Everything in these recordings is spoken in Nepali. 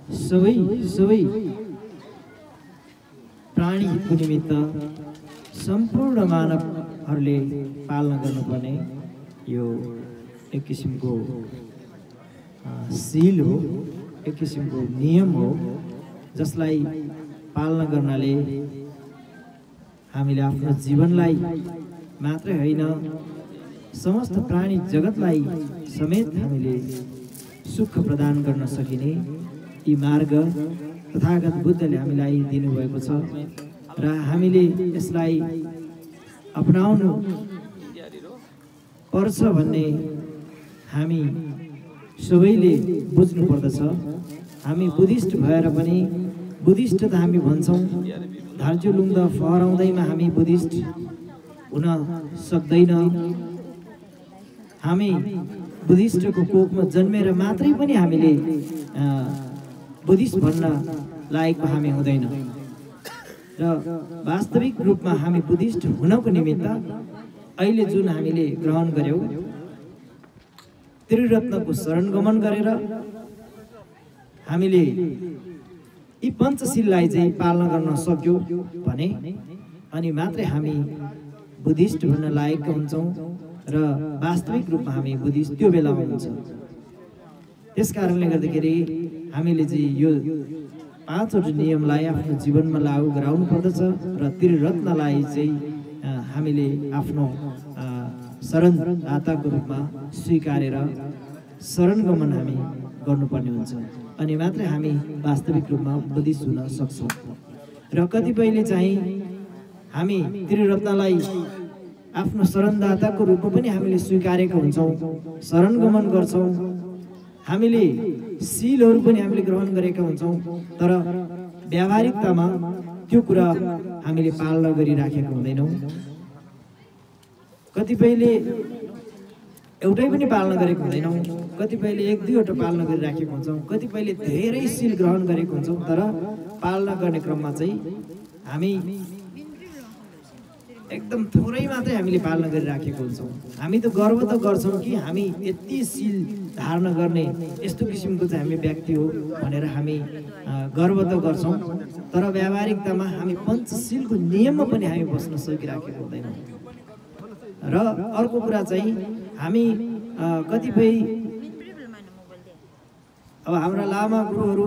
सबै सबै प्राणीको निमित्त सम्पूर्ण मानवहरूले पालना गर्नुपर्ने यो एक किसिमको सील हो, एक किसिमको नियम हो, जसलाई पालना गर्नाले हामीले आफ्नो जीवनलाई मात्रै होइन समस्त प्राणी जगतलाई समेत हामीले सुख प्रदान गर्न सकिने यी मार्ग तथागत बुद्धले हामीलाई दिनुभएको छ र हामीले यसलाई अपनाउनु पर्छ भन्ने हामी सबैले बुझ्नु पर्दछ। हामी बुद्धिस्ट भएर पनि बुद्धिस्ट त हामी भन्छौँ, धार्जुलुङ्ग फहराउँदैमा हामी बुद्धिस्ट हुन सक्दैन। हामी बुद्धिस्टको कोखमा जन्मेर मात्रै पनि हामीले बुद्धिस्ट भन्न लायकको हामी हुँदैन र वास्तविक रूपमा हामी बुद्धिस्ट हुनको निमित्त अहिले जुन हामीले ग्रहण गर्यौं त्रिरत्नको शरण गमन गरेर हामीले यी पञ्चशीललाई चाहिँ पालना गर्न सक्यौं भने अनि मात्रै हामी बुद्धिस्ट भन्न लायकका हुन्छौं र वास्तविक रूपमा हामी बुद्धिस्ट त्यो बेलामा हुन्छ। त्यसकारणले गर्दाखेरि हामीले चाहिँ यो पाँचवटा नियमलाई आफ्नो जीवनमा लागू गराउनु पर्दछ र त्रिरत्नलाई चाहिँ हामीले आफ्नो शरणदाताको रूपमा स्वीकारेर शरणगमन हामी गर्नुपर्ने हुन्छ अनि मात्रै हामी वास्तविक रूपमा बुद्धिस्ट हुन सक्छौँ। र कतिपयले चाहिँ हामी त्रिरत्नलाई आफ्नो शरणदाताको रूपमा पनि हामीले स्वीकारेका हुन्छौँ, शरणगमन गर्छौँ, हामीले सीलहरू पनि हामीले ग्रहण गरेका हुन्छौँ, तर व्यावहारिकतामा त्यो कुरा हामीले पालना गरिराखेका हुँदैनौँ। कतिपयले एउटै पनि पालना गरेको हुँदैनौँ, कतिपयले एक दुईवटा पालना गरिराखेको हुन्छौँ, कतिपयले धेरै सील ग्रहण गरेको हुन्छौँ, तर पालना गर्ने क्रममा चाहिँ हामी एकदम थोरै मात्रै हामीले पालना गरिराखेको हुन्छौँ। हामी त गर्व त गर्छौँ कि हामी यति सील धारण गर्ने यस्तो किसिमको चाहिँ हामी व्यक्ति हो भनेर हामी गर्व त गर्छौँ, तर व्यावहारिकतामा हामी पञ्चशीलको नियममा पनि हामी बस्न सकिराखेको हुँदैनौँ। र अर्को कुरा चाहिँ हामी कतिपय अब हाम्रा लामा गुरुहरू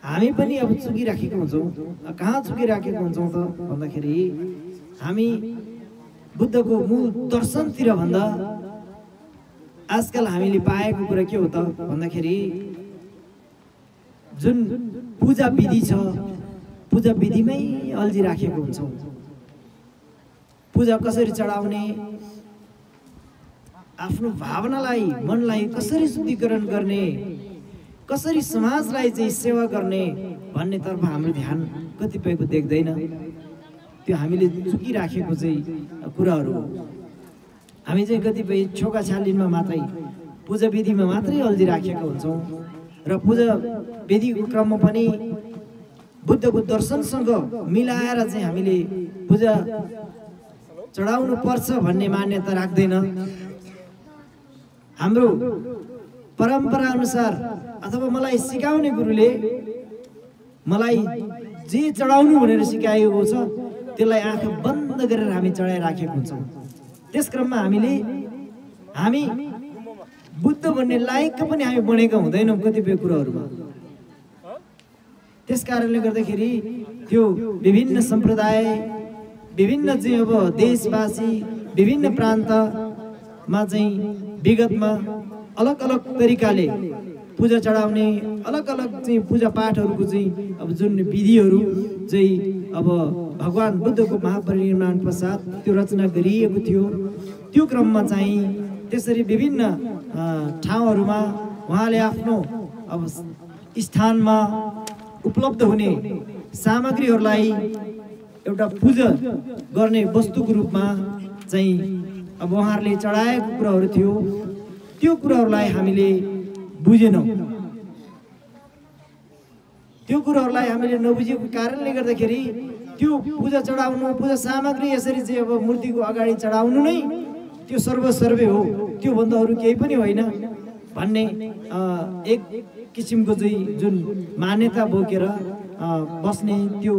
हामी पनि अब चुकिराखेको हुन्छौँ। कहाँ चुकिराखेको हुन्छौँ त भन्दाखेरि हामी बुद्धको मूल दर्शनतिर भन्दा आजकल हामीले पाएको कुरा के हो त भन्दाखेरि जुन पूजा विधि छ पूजा विधिमै अल्झिराखेको हुन्छौँ। पूजा कसरी चढाउने, आफ्नो भावनालाई मनलाई कसरी शुद्धिकरण गर्ने, कसरी समाजलाई चाहिँ सेवा गर्ने भन्नेतर्फ हाम्रो ध्यान कतिपयको देख्दैन। त्यो हामीले चुकिराखेको चाहिँ कुराहरू हो। हामी चाहिँ कतिपय छोका छालिनमा मात्रै पूजा विधिमा मात्रै अल्झिराखेका हुन्छौँ र पूजा विधिको क्रममा पनि बुद्धको दर्शनसँग मिलाएर चाहिँ हामीले पूजा चढाउनु पर्छ भन्ने मान्यता राख्दैन। हाम्रो परम्परा अनुसार अथवा मलाई सिकाउने गुरुले मलाई जे चढाउनु भनेर सिकाएको छ त्यसलाई आँखा बन्द गरेर हामी चढाइराखेको हुन्छौँ। त्यस क्रममा हामी बुद्ध भन्ने लायकका पनि हामी बनेका हुँदैनौँ कतिपय कुराहरूमा। त्यस कारणले गर्दाखेरि त्यो विभिन्न सम्प्रदाय, विभिन्न चाहिँ अब देशवासी, विभिन्न प्रान्तमा चाहिँ विगतमा अलग अलग तरिकाले पूजा चढाउने, अलग अलग चाहिँ पूजा पाठहरूको चाहिँ अब जुन विधिहरू चाहिँ अब भगवान बुद्धको महापरिनिर्वाण पश्चात त्यो रचना गरिएको थियो, त्यो क्रममा चाहिँ त्यसरी विभिन्न ठाउँहरूमा उहाँले आफ्नो अब स्थानमा उपलब्ध हुने सामग्रीहरूलाई एउटा पूजा गर्ने वस्तुको रूपमा चाहिँ अब उहाँहरूले चढाएको कुराहरू थियो। त्यो कुराहरूलाई हामीले बुझेनौँ। त्यो कुराहरूलाई हामीले नबुझेको कारणले गर्दाखेरि त्यो पूजा चढाउनु, पूजा सामग्री यसरी चाहिँ अब मूर्तिको अगाडि चढाउनु नै त्यो सर्वसर्वै हो, त्यो भन्दा अरू केही पनि होइन। भन्ने एक किसिमको चाहिँ जुन मान्यता बोकेर बस्ने त्यो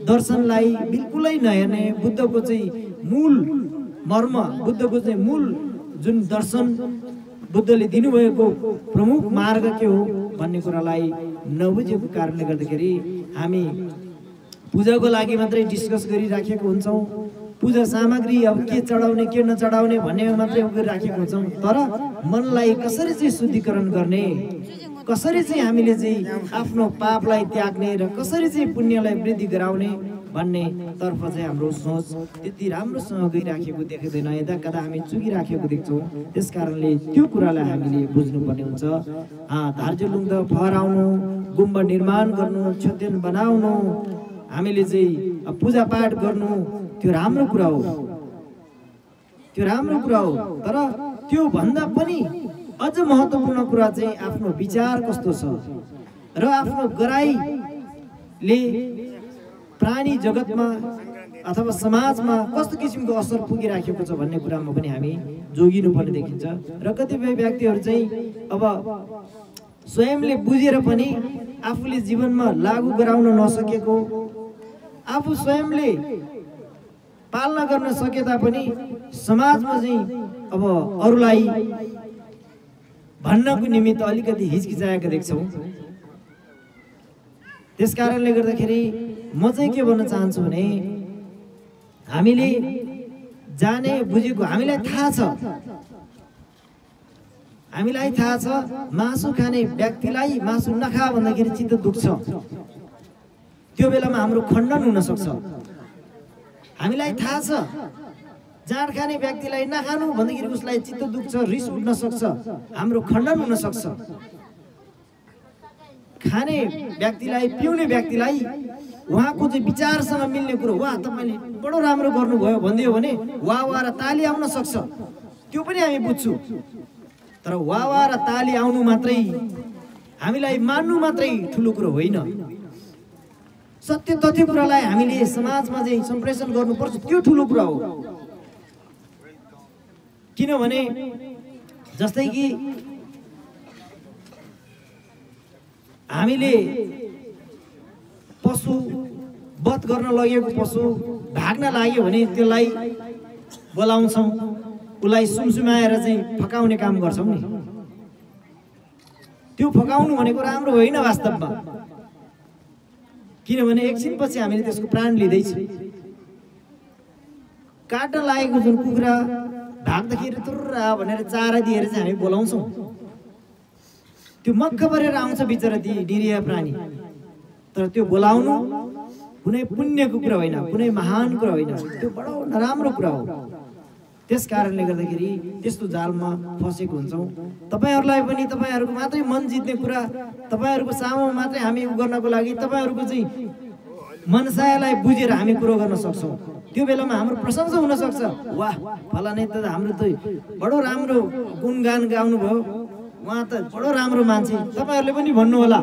दर्शनलाई बिल्कुलै नहेर्ने, बुद्धको चाहिँ मूल मर्म, बुद्धको चाहिँ मूल जुन दर्शन, बुद्धले दिनुभएको प्रमुख मार्ग के हो भन्ने कुरालाई नबुझेको कारणले गर्दाखेरि हामी पूजाको लागि मात्रै डिस्कस गरिराखेको हुन्छौँ। पूजा सामग्री अब के चढाउने के नचढाउने भन्ने मात्रै गरिराखेको हुन्छौँ। तर मनलाई कसरी चाहिँ शुद्धिकरण गर्ने, कसरी चाहिँ हामीले चाहिँ आफ्नो पापलाई त्याग्ने र कसरी चाहिँ पुण्यलाई वृद्धि गराउने भन्ने तर्फ चाहिँ हाम्रो सोच त्यति राम्रोसँग गइराखेको देखिँदैन, यता कता हामी चुकिराखेको देख्छौँ। त्यस कारणले त्यो कुरालाई हामीले बुझ्नुपर्ने हुन्छ। धार्जुलुङ त फहराउनु, गुम्बा निर्माण गर्नु, क्षतेन बनाउनु, हामीले चाहिँ पूजापाठ गर्नु त्यो राम्रो कुरा हो, त्यो राम्रो कुरा हो। तर त्यो भन्दा पनि अझ महत्त्वपूर्ण कुरा चाहिँ आफ्नो विचार कस्तो छ र आफ्नो गराइले प्राणी जगतमा अथवा समाजमा कस्तो किसिमको असर पुगिराखेको छ भन्ने कुरामा पनि हामी जोगिनुपर्ने देखिन्छ। र कतिपय व्यक्तिहरू चाहिँ अब स्वयंले बुझेर पनि आफूले जीवनमा लागू गराउन नसकेको, आफू स्वयंले पालना गर्न सके तापनि समाजमा चाहिँ अब अरूलाई भन्नको निमित्त अलिकति हिचकिचाएका देख्छौँ। त्यस कारणले गर्दाखेरि म चाहिँ के भन्न चाहन्छु भने हामीले जाने बुझेको, हामीलाई थाहा छ, हामीलाई थाहा छ मासु खाने व्यक्तिलाई मासु नखा भन्दाखेरि चित्त दुख्छ, त्यो बेलामा हाम्रो खण्डन हुन सक्छ। हामीलाई थाहा छ जाँड खाने व्यक्तिलाई नखानु भन्दाखेरि उसलाई चित्त दुख्छ, रिस उठ्न सक्छ, हाम्रो खण्डन हुन सक्छ। खाने व्यक्तिलाई, पिउने व्यक्तिलाई उहाँको चाहिँ विचारसँग मिल्ने कुरो, वाह तपाईँले बडो राम्रो गर्नुभयो भनिदियो भने वाह वाह र ताली आउन सक्छ, त्यो पनि हामी बुझ्छौँ। तर वाह वाह र ताली आउनु मात्रै, हामीलाई मान्नु मात्रै ठुलो कुरो होइन। सत्य तथ्य कुरालाई हामीले समाजमा चाहिँ सम्प्रेषण गर्नुपर्छ, त्यो ठुलो कुरा हो। किनभने जस्तै कि हामीले पशु वध गर्न लगेको पशु भाग्न लाग्यो भने त्यसलाई बोलाउँछौँ, उसलाई सुमसुमाएर चाहिँ फकाउने काम गर्छौँ नि। त्यो फकाउनु भनेको राम्रो होइन वास्तवमा, किनभने एकछिनपछि हामीले त्यसको प्राण लिँदैछौँ। काट्न लागेको जुन कुखुरा भाग्दाखेरि तुर्रा भनेर चारा दिएर चाहिँ हामी बोलाउँछौँ, त्यो मक्ख परेर आउँछ बिचरा ती निरीह प्राणी। तर त्यो बोलाउनु कुनै पुण्यको कुरा होइन, कुनै महान कुरा होइन, त्यो बडो नराम्रो कुरा हो। त्यस कारणले गर्दाखेरि त्यस्तो जालमा फसेको हुन्छौँ। तपाईँहरूलाई पनि तपाईँहरूको मात्रै मन जित्ने कुरा, तपाईँहरूको सामु मात्रै हामी गर्नको लागि तपाईँहरूको चाहिँ मनसायलाई बुझेर हामी कुरो गर्न सक्छौँ। त्यो बेलामा हाम्रो प्रशंसा हुन सक्छ, वाह फलाने त हाम्रो त बडो राम्रो गुणगान गाउनु भयो, उहाँ त बडो राम्रो मान्छे। तपाईँहरूले पनि भन्नु होला,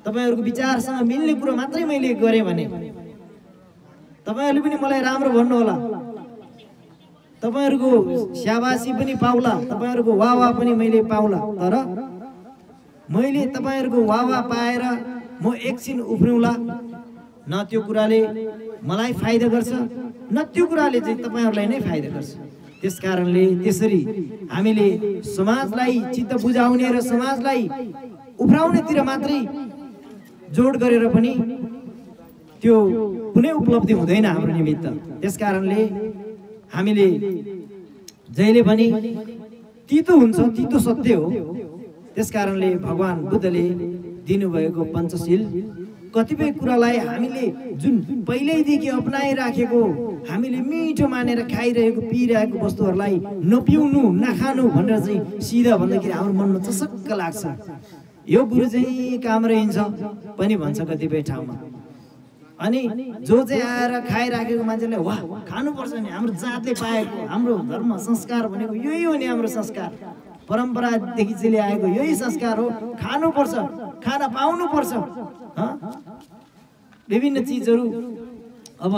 तपाईँहरूको विचारसँग मिल्ने कुरो मात्रै मैले गरेँ भने तपाईँहरूले पनि मलाई राम्रो भन्नु होला, तपाईँहरूको स्याबासी पनि पाउला, तपाईँहरूको वाह वाह पनि मैले पाउला। तर मैले तपाईँहरूको वाह वाह पाएर म एकछिन उफ्रिउँला, न त्यो कुराले मलाई फाइदा गर्छ, न त्यो कुराले चाहिँ तपाईँहरूलाई नै फाइदा गर्छ। त्यस कारणले त्यसरी हामीले समाजलाई चित्त बुझाउने र समाजलाई उफ्राउनेतिर मात्रै जोड गरेर पनि त्यो कुनै उपलब्धि हुँदैन हाम्रो निमित्त। त्यस कारणले हामीले जहिले पनि तितो हुन्छ, तितो सत्य हो। त्यस कारणले भगवान बुद्धले दिनुभएको पञ्चशील कतिपय कुरालाई हामीले जुन पहिल्यैदेखि अपनाइराखेको, हामीले मिठो मानेर खाइरहेको पिइरहेको वस्तुहरूलाई नपिउनु नखानु भनेर चाहिँ सिधा भन्दाखेरि हाम्रो मनमा चसक्क लाग्छ, यो गुरु चाहिँ काम रहन्छ पनि भन्छ कतिपय ठाउँमा। अनि जो चाहिँ आएर खाइराखेको मान्छेले वाह खानुपर्छ नि, हाम्रो जातले पाएको, हाम्रो धर्म संस्कार भनेको यही हो नि, हाम्रो संस्कार परम्परादेखि चलि आएको यही संस्कार हो, खानुपर्छ, खाना पाउनुपर्छ। विभिन्न चिजहरू अब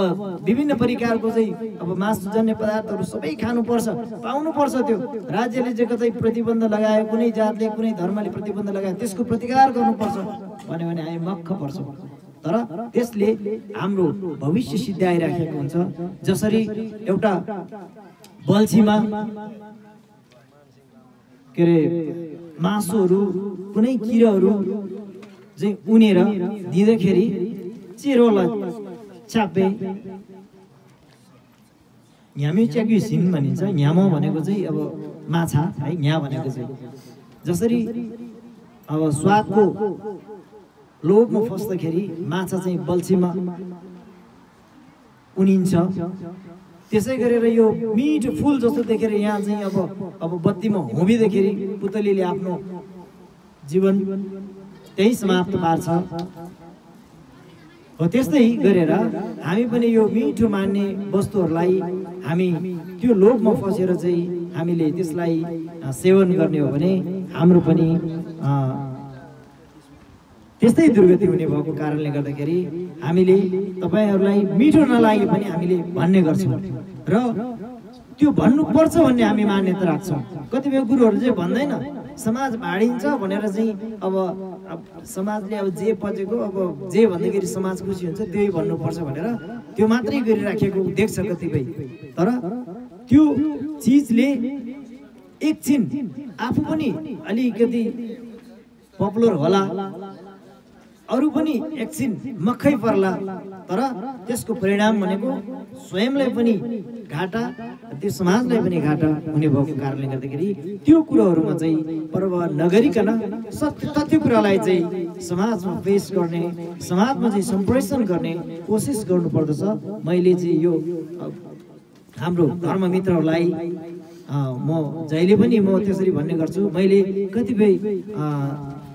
विभिन्न प्रकारको चाहिँ अब मासुजन्य पदार्थहरू सबै खानुपर्छ, पाउनुपर्छ। त्यो राज्यले चाहिँ कतै प्रतिबन्ध लगायो, कुनै जातले कुनै धर्मले प्रतिबन्ध लगायो, त्यसको प्रतिकार गर्नुपर्छ भन्यो भने हामी मक्ख पर्छौँ। तर त्यसले हाम्रो भविष्य सिद्ध्याइराखेको हुन्छ। जसरी एउटा बल्छीमा के अरे मासुहरू कुनै किराहरू चाहिँ उनेर दिँदाखेरि चेरोलाई चापे न्यामी च्याकी सिङ भनिन्छ। न्यामो भनेको चाहिँ अब माछा है, न्या भनेको चाहिँ जसरी अब स्वादको लोभमा फस्दाखेरि माछा चाहिँ बल्छीमा उनिन्छ, त्यसै गरेर यो मिठो फुल जस्तो देखेर यहाँ चाहिँ अब बत्तीमा होमिँदाखेरि पुतलीले आफ्नो जीवन त्यही समाप्त पार्छ। हो त्यस्तै गरेर हामी पनि यो मिठो मान्ने वस्तुहरूलाई हामी त्यो लोभमा फसेर चाहिँ हामीले त्यसलाई सेवन गर्ने हो भने हाम्रो पनि त्यस्तै दुर्गति हुने भएको कारणले गर्दाखेरि हामीले तपाईहरुलाई मिठो नलागे पनि हामीले भन्ने गर्छौं र त्यो भन्नुपर्छ भन्ने हामी मान्यता राख्छौं। कतिपय गुरुहरु चाहिँ भन्दैन, समाज भाडिन्छ भनेर चाहिँ अब समाजले अब जे पचेको अब जे भन्दाखेरि समाज खुसी हुन्छ त्यही भन्नुपर्छ भनेर त्यो मात्रै गरिराखेको देख्छ कतिपय। तर त्यो चीजले एकछिन आफू पनि अलिकति पपुलर होला, अरु पनि एकछिन मक्खै पर्ला, तर त्यसको परिणाम भनेको स्वयंलाई पनि घाटा, त्यो समाजलाई पनि घाटा हुने भएको कारणले गर्दाखेरि त्यो कुराहरुमा चाहिँ परवाह नगरिकन सत्य तथ्य कुरालाई चाहिँ समाजमा पेश गर्ने, समाजमा चाहिँ सम्प्रेषण गर्ने कोसिस गर्नुपर्दछ। मैले चाहिँ यो हाम्रो धर्ममित्रहरूलाई म जहिले पनि म त्यसरी भन्ने गर्छु। मैले कतिपय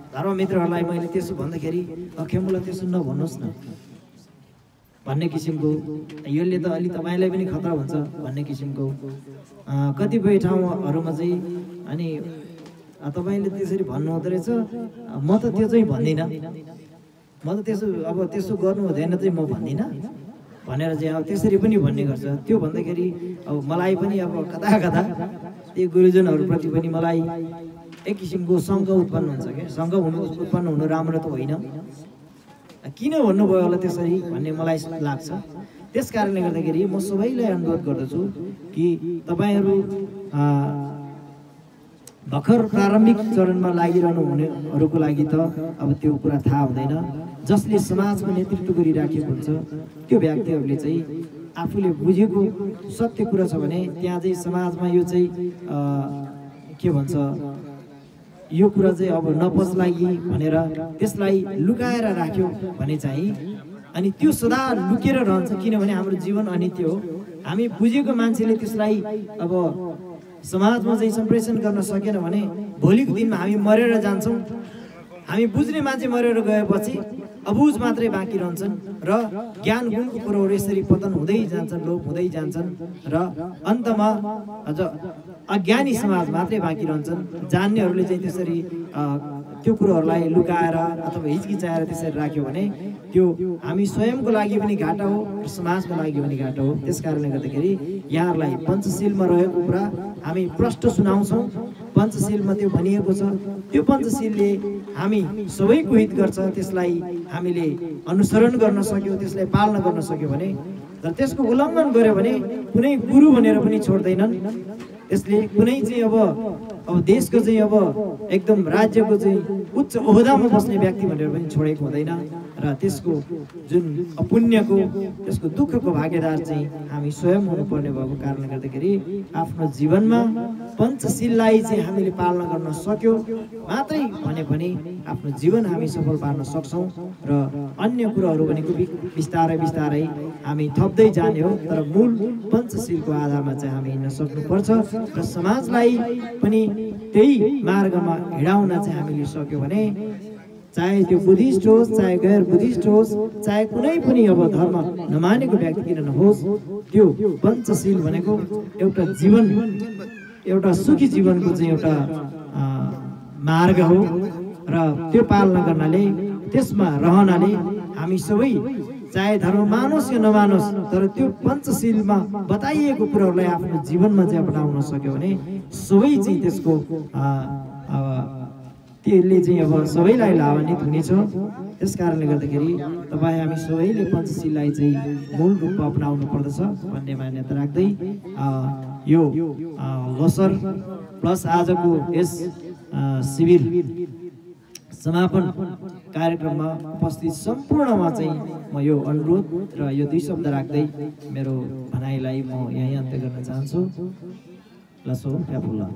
धर्ममित्रहरूलाई मैले त्यसो भन्दाखेरि खेमुला त्यसो नभन्नुस् न भन्ने किसिमको, यसले त अलि तपाईलाई पनि खतरा हुन्छ भन्ने किसिमको कतिपय ठाउँहरुमा चाहिँ अनि तपाईले त्यसरी भन्नु हुँदो रहेछ, म त त्यो चाहिँ भन्दिनँ, म त त्यसो अब त्यसो गर्नु हुँदैन चाहिँ म भन्दिनँ भनेर चाहिँ अब त्यसरी पनि भन्ने गर्छ। त्यो भन्दाखेरि अब मलाई पनि अब कता कता ती गुरुजनहरुप्रति पनि मलाई एक किसिमको शङ्का उत्पन्न हुन्छ के। शङ्का उत्पन्न हुनु राम्रो त होइन, किन भन्नुभयो होला त्यसरी भन्ने मलाई लाग्छ। त्यसकारणले गर्दाखेरि म सबैलाई अनुरोध गर्दछु कि तपाईहरु भर्खर प्रारम्भिक चरणमा लागिरहनु हुनेहरुको लागि त अब त्यो कुरा थाहा हुँदैन। जसले समाजको नेतृत्व गरिराखेको हुन्छ त्यो व्यक्तिहरुले चाहिँ आफूले बुझेको सत्य कुरा छ भने त्यहाँ चाहिँ समाजमा यो चाहिँ के भन्छ, यो कुरा चाहिँ अब नपच्लागी भनेर त्यसलाई लुकाएर राख्यो भने चाहिँ अनि त्यो सदा लुकेर रहन्छ, किनभने हाम्रो जीवन अनित्य हो। हामी बुझेको मान्छेले त्यसलाई अब समाजमा चाहिँ सम्प्रेषण गर्न सकेन भने भोलिको दिनमा हामी मरेर जान्छौं। हामी बुझ्ने मान्छे मरेर गएपछि अबुझ मात्रै बाँकी रहन्छन् र ज्ञान गुणको कुराहरु यसरी पतन हुँदै जान्छन्, लोप हुँदै जान्छन् र अन्तमा अझ अज्ञानी समाज मात्रै बाँकी रहन्छन्। जान्नेहरूले चाहिँ त्यसरी त्यो कुराहरुलाई लुकाएर अथवा हिचकिचाएर त्यसरी राख्यो भने त्यो हामी स्वयंको लागि पनि घाटा हो र समाजको लागि पनि घाटा हो। त्यसकारणले गर्दाखेरि यहाँहरुलाई पञ्चशीलमा रहेको कुरा हामी प्रष्ट सुनाउँछौं। पञ्चशीलमा त्यो भनिएको छ, त्यो पञ्चशीलले हामी सबैको हित गर्छ। त्यसलाई हामीले अनुसरण गर्न सक्यौ, त्यसलाई पालना गर्न सक्यौ भने, तर त्यसको उल्लङ्घन गर्यो भने कुनै गुरु भनेर पनि छोड्दैनन्। त्यसले कुनै चाहिँ अब देशको चाहिँ अब एकदम राज्यको चाहिँ उच्च ओहदामा बस्ने व्यक्ति भनेर पनि छोडेको हुँदैन र त्यसको जुन अपुण्यको त्यसको दुःखको भागीदार चाहिँ हामी स्वयं हुनुपर्ने भएको कारणले गर्दाखेरि आफ्नो जीवनमा पञ्चशीललाई चाहिँ हामीले पालना गर्न सक्यौ मात्रै भने पनि आफ्नो जीवन हामी सफल पार्न सक्छौं र अन्य कुराहरु भनेको बिस्तारै बिस्तारै हामी थप्दै जाने हो। तर मूल पञ्चशीलको आधारमा चाहिँ हामी हिँड्न सक्नुपर्छ र समाजलाई पनि त्यही मार्गमा हिँडाउन चाहिँ हामीले सक्यौ भने चाहे त्यो बुद्धिस्ट होस्, चाहे गैर बुद्धिस्ट होस्, चाहे कुनै पनि अब धर्म नमानेको व्यक्ति किन नहोस्, त्यो पञ्चशील भनेको एउटा जीवन, एउटा सुखी जीवनको चाहिँ एउटा मार्ग हो र त्यो पालना गर्नाले, त्यसमा रहनाले हामी सबै चाहे धर्म मानोस् या नमानोस्, तर त्यो पञ्चशीलमा बताइएको कुराहरूलाई आफ्नो जीवनमा चाहिँ अपनाउन सक्यो भने सबै चाहिँ त्यसको त्यसले चाहिँ अब सबैलाई लाभान्वित हुनेछ। त्यस कारणले गर्दाखेरि तपाईँ हामी सबैले पञ्चशीललाई चाहिँ मूल रूपमा अपनाउनु पर्दछ भन्ने मान्यता राख्दै यो लोसर प्लस आजको यस शिविर समापन कार्यक्रममा उपस्थित सम्पूर्णमा चाहिँ म यो अनुरोध र यो 2 शब्द राख्दै मेरो भनाइलाई म यहीँ अन्त्य गर्न चाहन्छु। लसो फ्याफुल्ला।